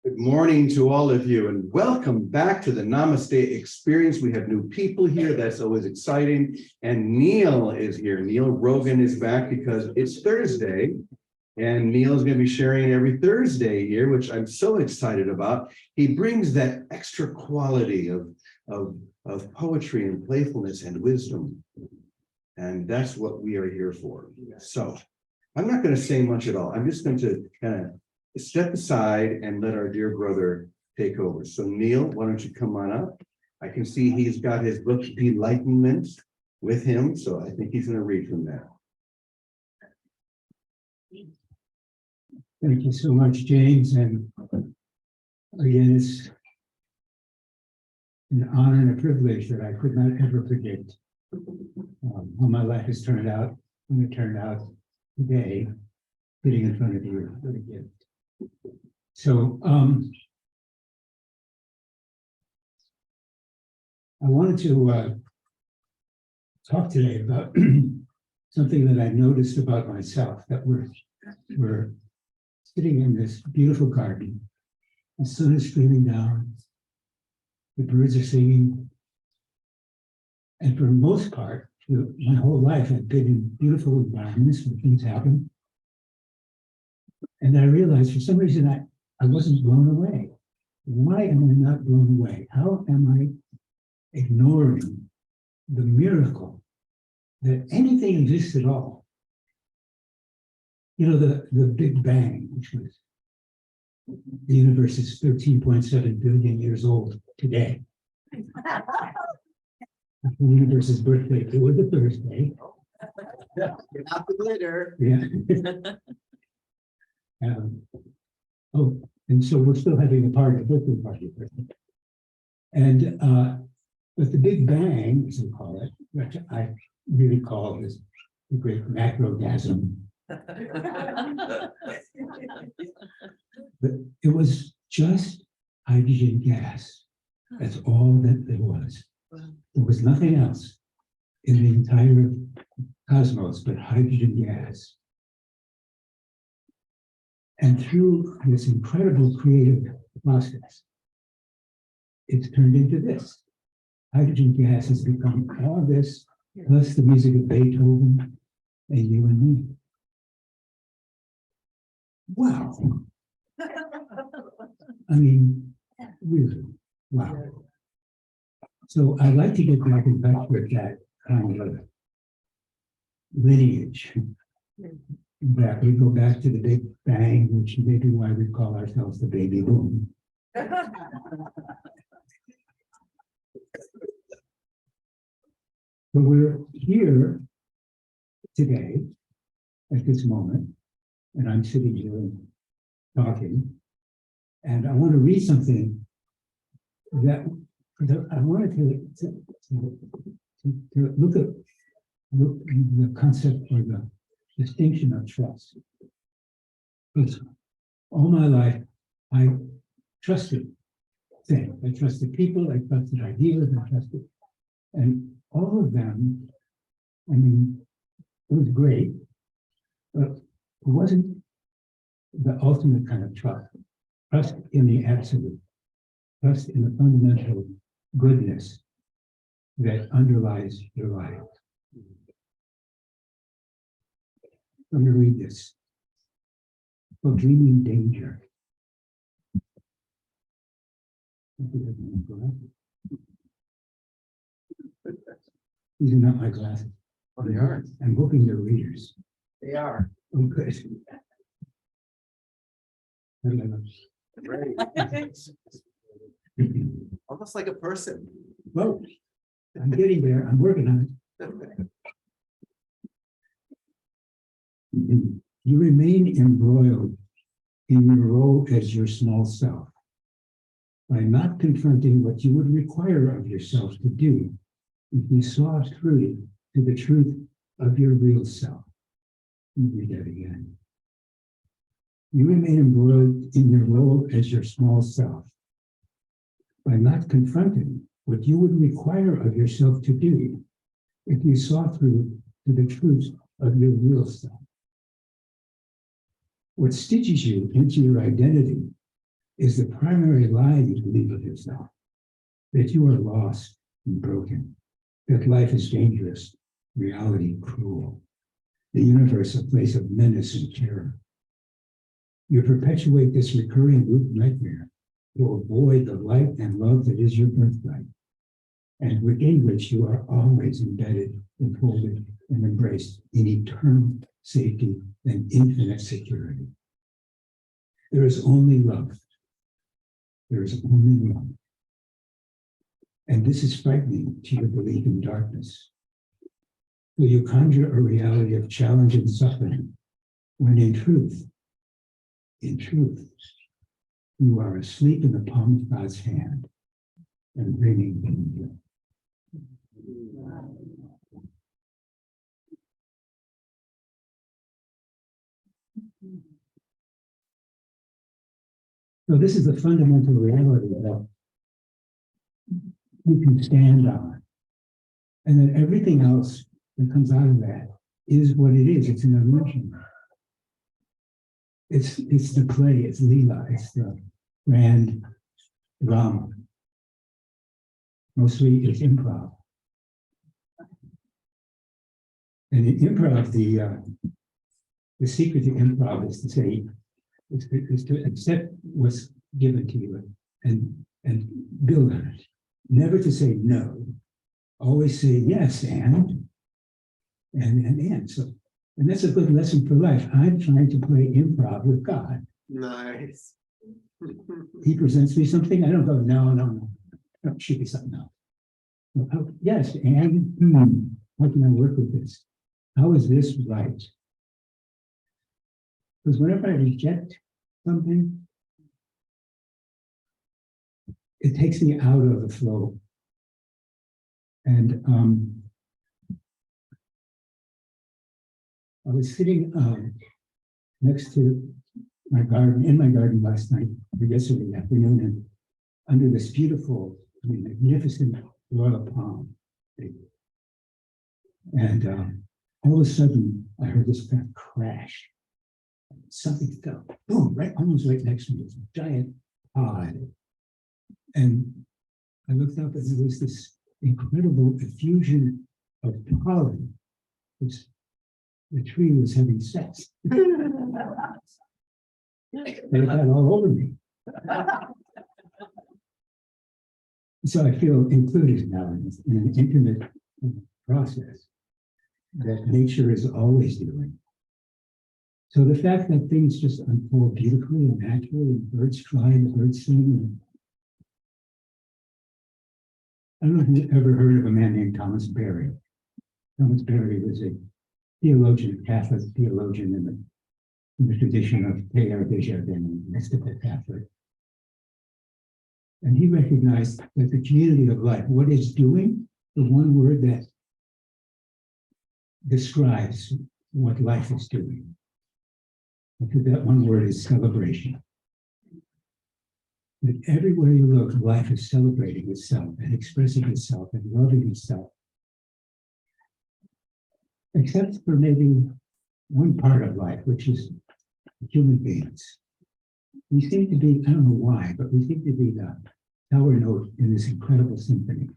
Good morning to all of you and welcome back to the Namaste experience. We have new people here. That's always exciting. And Neil is here. Neil Rogan is back because it's Thursday and Neil's going to be sharing every Thursday here, which I'm so excited about. He brings that extra quality of poetry and playfulness and wisdom. And that's what we are here for. So I'm not going to say much at all. I'm just going to kind of step aside and let our dear brother take over. So Neil, why don't you come on up? I can see he's got his book, Enlightenment, with him. So I think he's going to read from that. Thank you so much, James. And again, it's an honor and a privilege that I could not ever predict how my life has turned out when it turned out today, sitting in front of you. What a gift. So I wanted to talk today about something that I noticed about myself, that we're sitting in this beautiful garden. The sun is streaming down, the birds are singing, and for the most part, my whole life I've been in beautiful environments where things happen. And I realized for some reason I wasn't blown away. Why am I not blown away? How am I ignoring the miracle that anything exists at all? You know, the Big Bang, which was the universe is 13.7 billion years old today. The universe's birthday, it was a Thursday. Not the glitter. Yeah. And so we're still having a party, a birthday party. And but the Big Bang, as we call it, which I really call is the great macrogasm. But it was just hydrogen gas. That's all that there was. There was nothing else in the entire cosmos but hydrogen gas. And through this incredible creative process, it's turned into this. Hydrogen gas has become all this, plus the music of Beethoven and you and me. Wow. I mean, really, wow. So I'd like to get back in touch with that kind of lineage. That we go back to the Big Bang, which may be why we call ourselves the baby boom. But we're here today at this moment, and I'm sitting here and talking, and I want to read something that I wanted to look at the concept or the distinction of trust. Because all my life, I trusted things. I trusted people, I trusted ideas, I trusted, and all of them, I mean, it was great, but it wasn't the ultimate kind of trust. Trust in the absolute, trust in the fundamental goodness that underlies your life. I'm going to read this. For dreaming danger. These are not my glasses. Oh, they are. I'm hoping they're readers. They are. Oh, good. Almost like a person. Well, I'm getting there. I'm working on it. You remain embroiled in your role as your small self by not confronting what you would require of yourself to do if you saw through to the truth of your real self. Let me read that again. You remain embroiled in your role as your small self by not confronting what you would require of yourself to do if you saw through to the truth of your real self. What stitches you into your identity is the primary lie you believe of yourself, that you are lost and broken, that life is dangerous, reality cruel, the universe a place of menace and terror. You perpetuate this recurring loop nightmare to avoid the light and love that is your birthright, and within which you are always embedded, enfolded, and embraced in eternal safety and infinite security. There is only love. There is only love. And this is frightening to your belief in darkness. So you conjure a reality of challenge and suffering, when in truth, you are asleep in the palm of God's hand and reigning danger. So this is a fundamental reality that you can stand on. And then everything else that comes out of that is what it is. It's an illusion. It's the play, it's Leela, it's the grand drama. Mostly it's improv. And in improv, the secret to improv is to say, is to accept what's given to you and build on it. Never to say no. Always say yes and. So, and that's a good lesson for life. I'm trying to play improv with God. Nice. He presents me something, I don't go, no, it should be something else. No, oh, yes, and how can I work with this? How is this right? Because whenever I reject something, it takes me out of the flow. And I was sitting next to my garden, in my garden last night, or yesterday afternoon, and under this beautiful, magnificent royal palm. And all of a sudden, I heard this kind of crash. Something fell, boom, almost right next to me. It was a giant pod. And I looked up and there was this incredible effusion of pollen. The tree was having sex. They got all over me. So I feel included now in an intimate process that nature is always doing. So the fact that things just unfold beautifully and naturally, and birds fly and the birds sing. I don't know if you've ever heard of a man named Thomas Berry. Thomas Berry was a theologian, Catholic theologian in the tradition of Teilhard de Chardin, mystical Catholic. And he recognized that the community of life, what it's doing, the one word that describes what life is doing. Because that one word is celebration. That everywhere you look, life is celebrating itself and expressing itself and loving itself. Except for maybe one part of life, which is human beings. We seem to be, I don't know why, but we seem to be the tower note in this incredible symphony.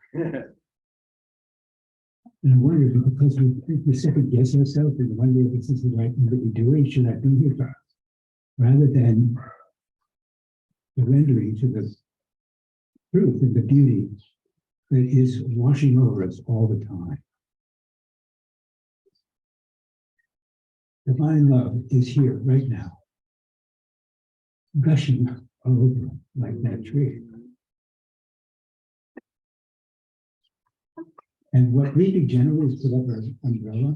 And I wonder if because we second guess ourselves and wonder if this is the right thing that we're doing, should I be here? Rather than surrendering to the truth and the beauty that is washing over us all the time. Divine love is here right now, gushing all over like that tree. And what we do generally is put up our umbrella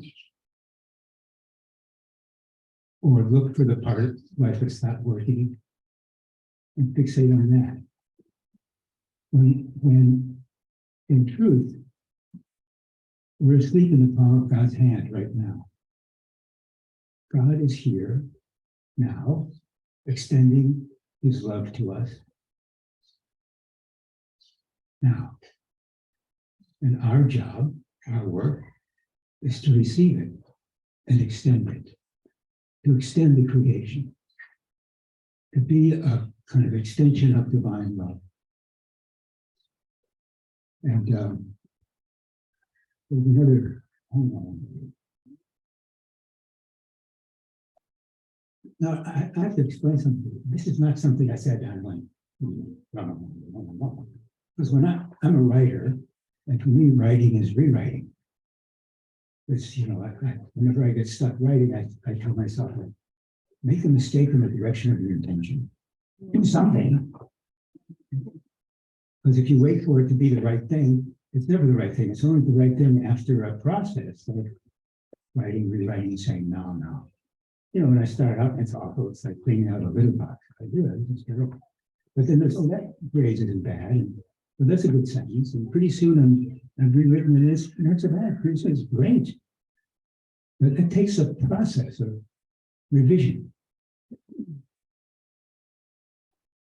or look for the part of life that's not working and fixate on that. When in truth, we're asleep in the palm of God's hand right now. God is here now, extending his love to us now. And our job, our work, is to receive it and extend it, to extend the creation. to be a kind of extension of divine love. And there's another, hold on. Now, I have to explain something. This is not something I sat down and went, because when I'm a writer, and for me, writing is rewriting. It's, you know, whenever I get stuck writing, I tell myself, make a mistake in the direction of your intention. Do something. Because if you wait for it to be the right thing, it's never the right thing. It's only the right thing after a process of writing, rewriting, and saying, no, no. You know, when I start out, it's awful. It's like cleaning out a litter box. I do it. It's terrible. But then there's, oh, that phrase isn't bad. But that's a good sentence. And pretty soon I've rewritten it. That's a bad. Pretty soon it's great. But it takes a process of revision.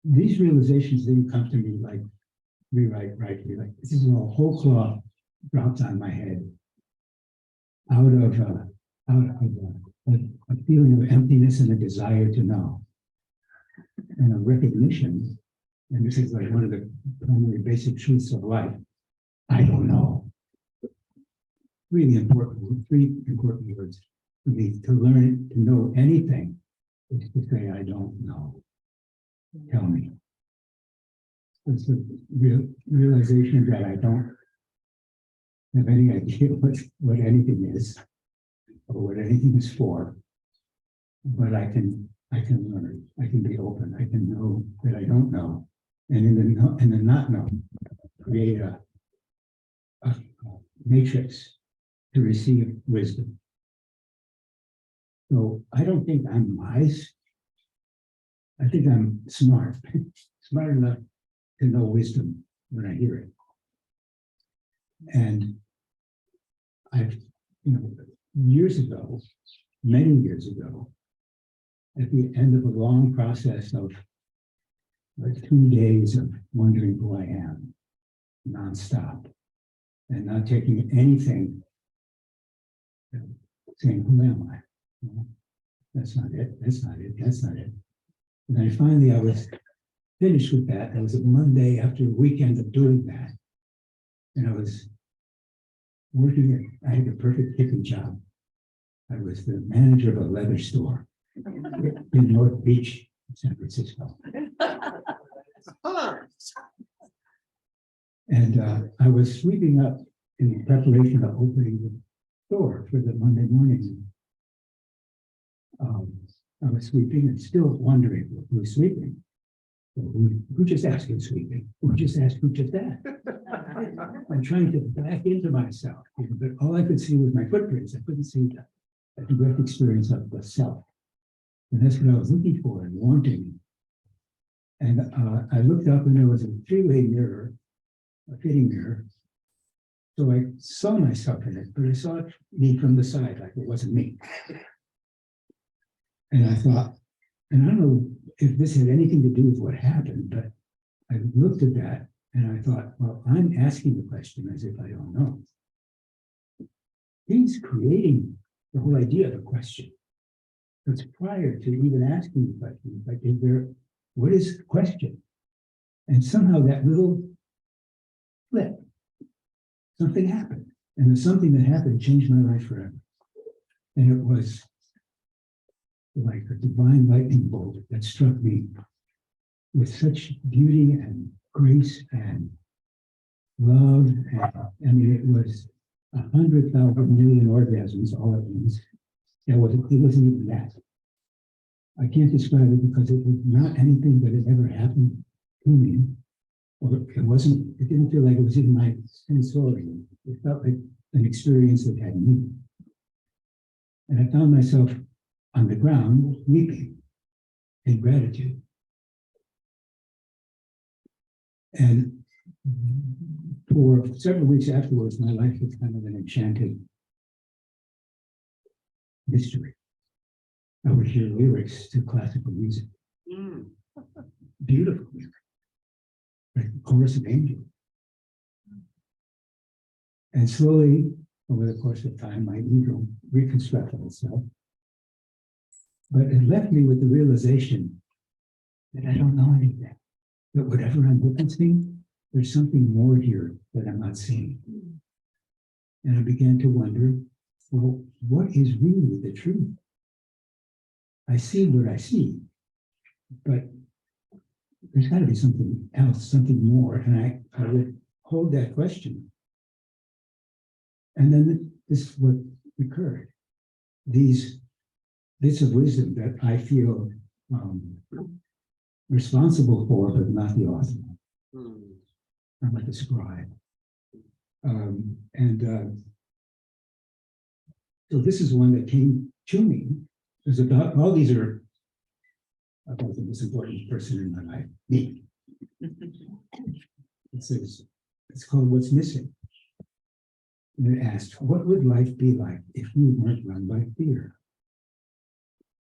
These realizations didn't come to me like rewrite. This is a whole cloth dropped on my head out of a feeling of emptiness and a desire to know, and a recognition. And this is like one of the primary basic truths of life. I don't know. Really important, 3 important words for me to learn to know anything is to say, I don't know. Tell me. It's a realization that I don't have any idea what anything is or what anything is for, but I can learn. I can be open. I can know that I don't know, and in the not know, create a matrix to receive wisdom. So I don't think I'm wise. I think I'm smart, smart enough to know wisdom when I hear it. And I've, you know, years ago, many years ago, at the end of a long process of like 2 days of wondering who I am, nonstop, and not taking anything, saying, who am I? Well, that's not it, that's not it, that's not it. And then finally I was finished with that. It was a Monday after a weekend of doing that. And I was working I had a perfect tipping job. I was the manager of a leather store in North Beach, San Francisco. And I was sweeping up in preparation of opening the store for the Monday morning. I was sweeping and still wondering who was sweeping. Who just asked who's sweeping? Who just asked who just asked? I'm trying to back into myself, but all I could see was my footprints. I couldn't see a direct experience of the self. And that's what I was looking for and wanting. And I looked up and there was a 3-way mirror, a fitting mirror. So I saw myself in it, but I saw me from the side, like it wasn't me. And I thought, and I don't know if this had anything to do with what happened, but I looked at that and I thought, well, I'm asking the question as if I don't know. He's creating the whole idea of the question. It's prior to even asking the question, like, what is the question? And somehow that little flip, something happened. And the something that happened changed my life forever. And it was like a divine lightning bolt that struck me with such beauty and grace and love. And I mean, it was 100,000 million orgasms all at once. It wasn't even that. I can't describe it because it was not anything that had ever happened to me. Or it didn't feel like it was in my sensorium. It felt like an experience that had me. And I found myself on the ground weeping in gratitude. And for several weeks afterwards, my life was kind of an enchanted mystery. I would hear lyrics to classical music. Beautiful lyrics. Like the chorus of angels. And slowly, over the course of time, my ego reconstructed itself. But it left me with the realization that I don't know anything. That whatever I'm witnessing, there's something more here that I'm not seeing. And I began to wonder, well, what is really the truth? I see what I see, but there's got to be something else, something more. And I would hold that question. And then this is what occurred. These bits of wisdom that I feel responsible for, but not the author. I'm like a scribe. So this is one that came to me. It was about, all these are about the most important person in my life, me. It says, it's called What's Missing. And it asked, what would life be like if you weren't run by fear?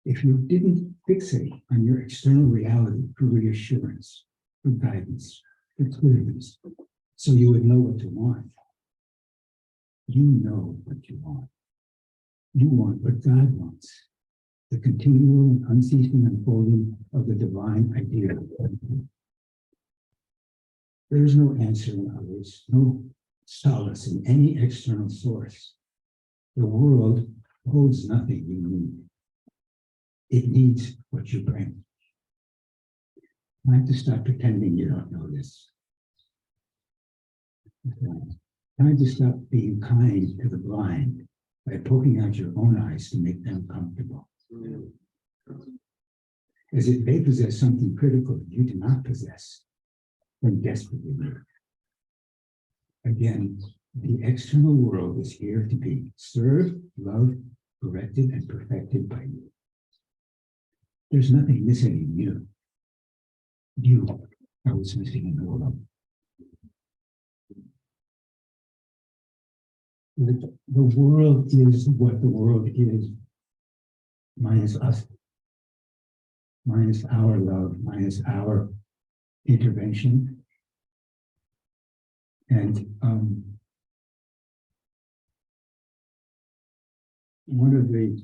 If you didn't fixate on your external reality for reassurance, for guidance, for clearness, so you would know what to want. You know what you want. You want what God wants, the continual and unceasing unfolding of the divine ideal. There is no answer in others, no solace in any external source. The world holds nothing you need. It needs what you bring. Time to stop pretending you don't know this. Time to stop being kind to the blind by poking out your own eyes to make them comfortable. As if they possess something critical you do not possess, and desperately need. Again, the external world is here to be served, loved, corrected, and perfected by you. There's nothing missing in you. You are what's missing in the world. The world is what the world is, minus us, minus our love, minus our intervention. And one of the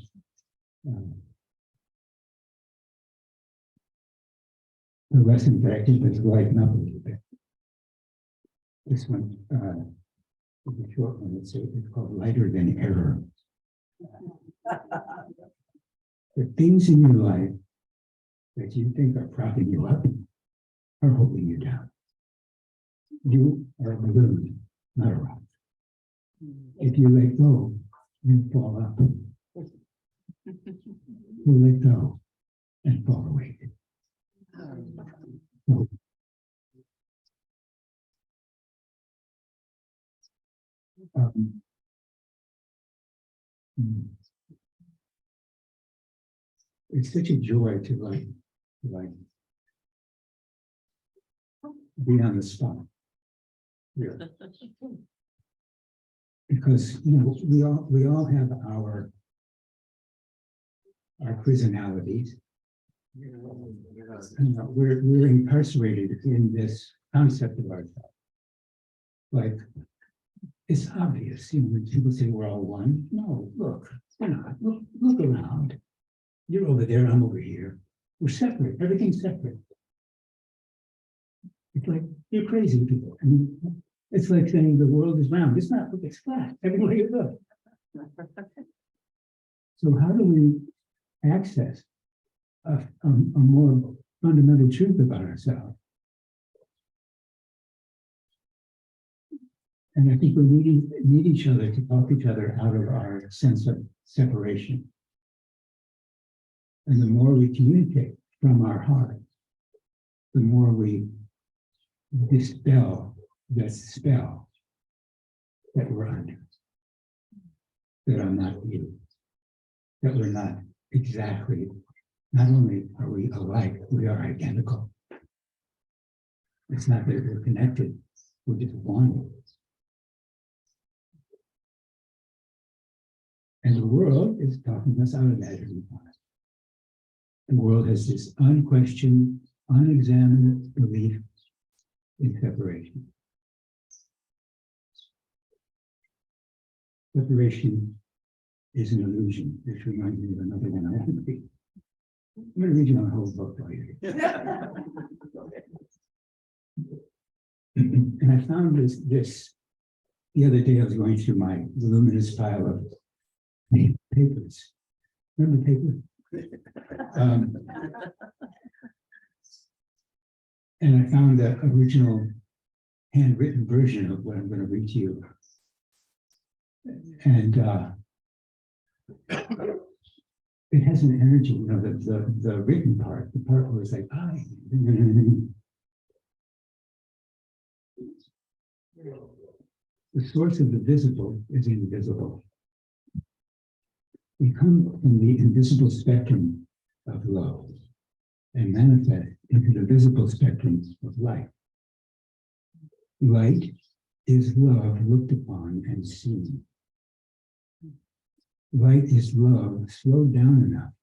lessons that I think is lighten up a little bit. This one is a short one. It's called Lighter Than Error. The things in your life that you think are propping you up are holding you down. You are a balloon, not a rock. If you let go, you fall up. You let go and fall away. So, it's such a joy to like be on the spot. Yeah. Because we all have our personalities. We're incarcerated in this concept of ourselves. Like, it's obvious, when people say we're all one. No, look, we're not. Look around. You're over there, I'm over here. We're separate, everything's separate. It's like, you're crazy people. I mean, it's like saying the world is round. It's not, look, it's flat. Everywhere you look. So how do we access a more fundamental truth about ourselves? And I think we need each other to talk each other out of our sense of separation. And the more we communicate from our heart, the more we dispel the spell that we're under, that I'm not you, that we're not exactly, not only are we alike, we are identical. It's not that we're connected, we're just one. And the world is talking us out of that every time. The world has this unquestioned, unexamined belief in separation. Separation is an illusion, which reminds me of another one I want to be. I'm going to read you my whole book while you're here. And I found this the other day. I was going through my voluminous pile of papers. Remember paper? And I found the original handwritten version of what I'm going to read to you. And it has an energy, you know, the written part, the part where it's like, the source of the visible is invisible. We come from the invisible spectrum of love and manifest into the visible spectrum of light. Light is love looked upon and seen. Light is love slowed down enough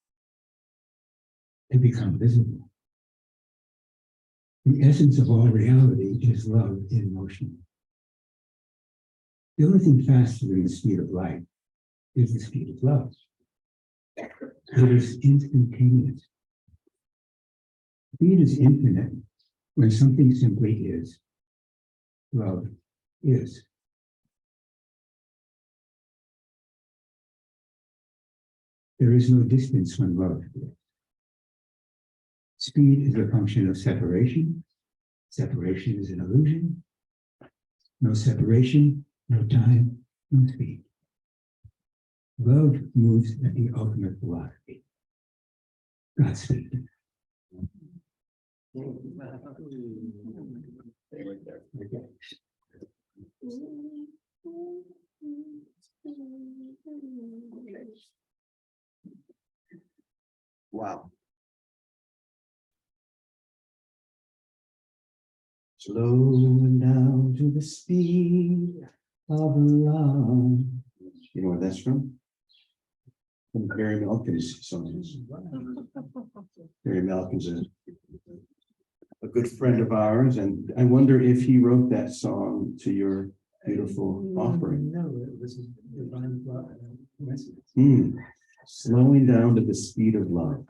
to become visible. The essence of all reality is love in motion. The only thing faster than the speed of light is the speed of love. It is instantaneous. Speed is infinite when something simply is. Love is. There is no distance when love is. Speed is a function of separation. Separation is an illusion. No separation, no time, no speed. Love moves at the ultimate velocity. Godspeed. Wow. Slowing down to the speed of love. You know where that's from? From Barry Malkin's songs. Barry Malkin's a good friend of ours, and I wonder if he wrote that song to your beautiful offering. No, it was divine message. Slowing down to the speed of love.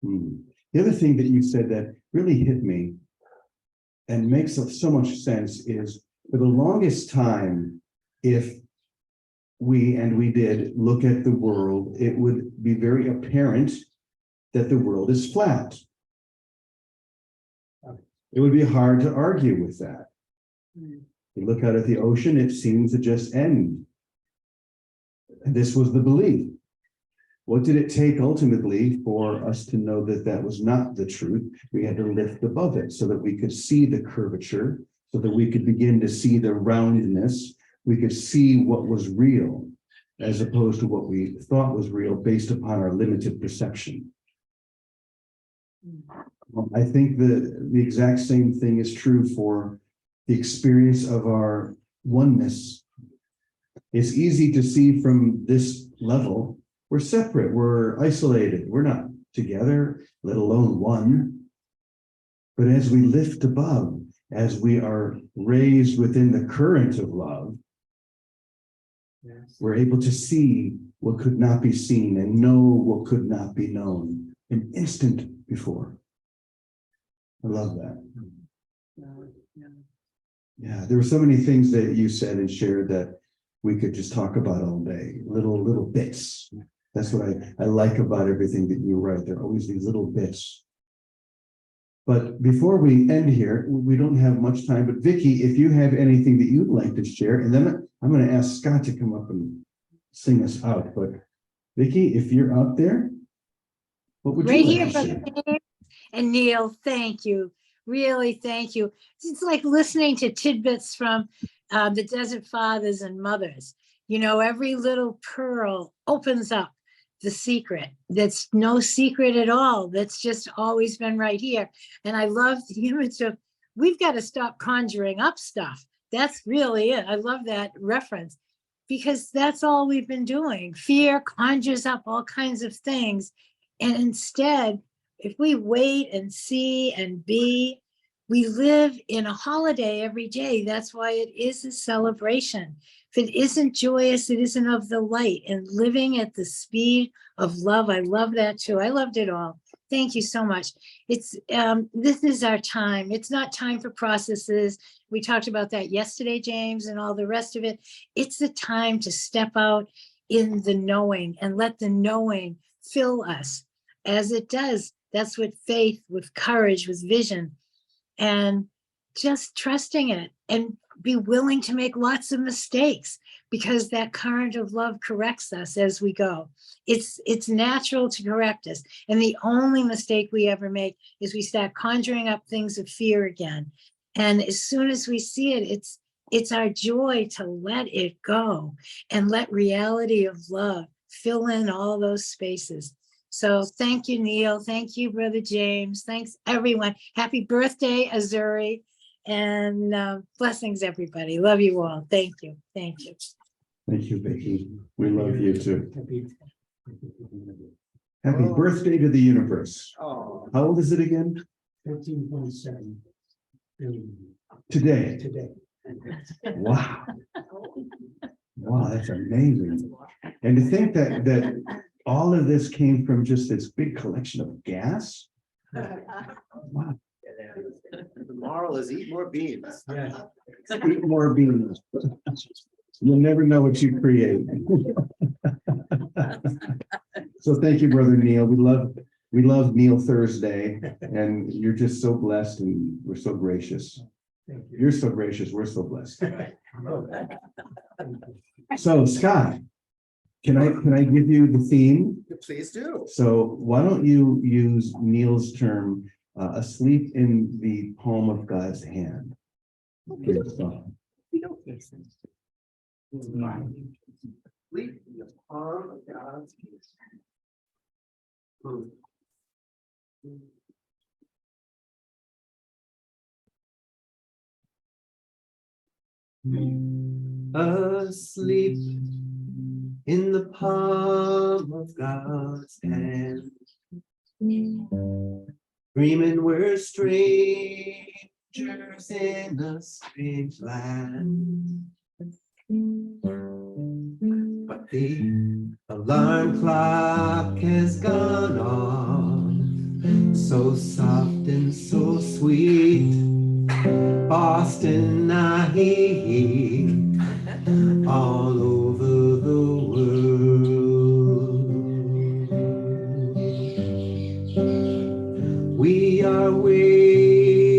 The other thing that you said that really hit me and makes so much sense is, for the longest time, if we did look at the world, it would be very apparent that the world is flat. It would be hard to argue with that. You look out at the ocean, it seems to just end. And this was the belief. What did it take ultimately for us to know that that was not the truth? We had to lift above it so that we could see the curvature, so that we could begin to see the roundness. We could see what was real, as opposed to what we thought was real based upon our limited perception. I think the exact same thing is true for the experience of our oneness. It's easy to see from this level, we're separate, we're isolated, we're not together, let alone one. But as we lift above, as we are raised within the current of love, we're able to see what could not be seen and know what could not be known an instant before. I love that. Yeah, there were so many things that you said and shared that we could just talk about all day, little bits. That's what I like about everything that you write. There are always these little bits. But before we end here, we don't have much time, but Vicki, if you have anything that you'd like to share, and then I'm going to ask Scott to come up and sing us out. But Vicki, if you're out there, what would Right you here, like to share? Brother Dave. And Neil, thank you. Really, thank you. It's like listening to tidbits from the Desert Fathers and Mothers. You know, every little pearl opens up the secret. That's no secret at all. That's just always been right here. And I love the image of, we've got to stop conjuring up stuff. That's really it. I love that reference, because that's all we've been doing. Fear conjures up all kinds of things. And instead, if we wait and see and be, we live in a holiday every day. That's why it is a celebration. If it isn't joyous, it isn't of the light. And living at the speed of love, I love that too. I loved it all. Thank you so much. It's this is our time. It's not time for processes. We talked about that yesterday, James, and all the rest of it. It's the time to step out in the knowing and let the knowing fill us as it does. That's with faith, with courage, with vision, and just trusting it, and be willing to make lots of mistakes, because that current of love corrects us as we go. It's natural to correct us. And the only mistake we ever make is we start conjuring up things of fear again. And as soon as we see it, it's our joy to let it go and let reality of love fill in all those spaces. So thank you, Neil. Thank you, Brother James. Thanks, everyone. Happy birthday, Azuri. And blessings, everybody. Love you all. Thank you. Thank you. Thank you, Vicki. We love you too. Happy birthday to the universe. Oh, How old is it again? 13.7 billion Today. today. Wow. Wow, that's amazing. And to think that all of this came from just this big collection of gas. Wow. the moral is eat more beans. Yeah. Eat more beans. You'll never know what you create. So thank you, Brother Neil. We love Neil Thursday, and you're just so blessed, and we're so gracious. Thank you. You're so gracious. We're so blessed. So Scott, can I give you the theme? Please do. So why don't you use Neil's term, asleep in the palm of God's hand? For your song. Sleep in the palm of God's hand. Asleep in the palm of God's hand, dreaming we're strangers in a strange land. But the alarm clock has gone off, so soft and so sweet. Boston, I hear all over the world. We are waking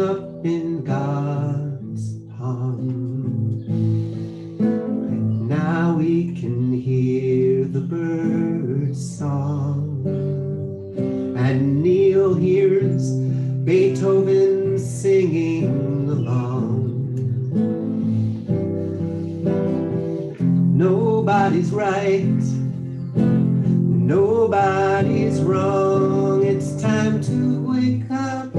up in God's palm. Now we can hear the birds' song, and Neil hears Beethoven singing along. Nobody's right, nobody's wrong. It's time to wake up,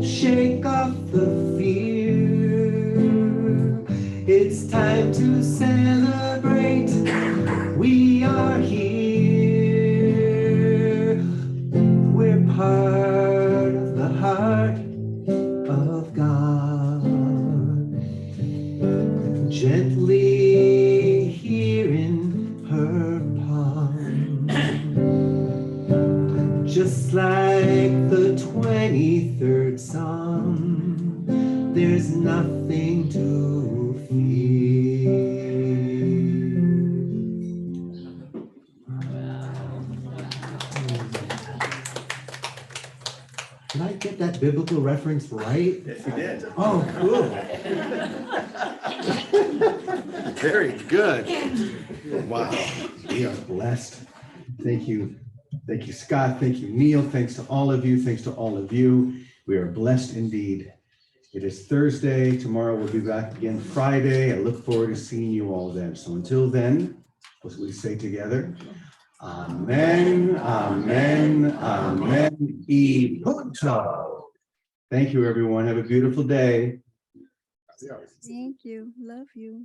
shake off the fear. It's time to celebrate, we are here. We're part of the heart of God, gently here in her palm, just like the 23rd Psalm. There's nothing to fear. Did I get that biblical reference right? Yes, you did. Oh, cool. Very good. Wow, we are blessed. Thank you. Thank you, Scott. Thank you, Neil. Thanks to all of you. Thanks to all of you. We are blessed indeed. It is Thursday. Tomorrow we'll be back again Friday. I look forward to seeing you all then. So until then, what we say together? Amen, amen, amen. E punto. Thank you, everyone. Have a beautiful day. Thank you. Love you.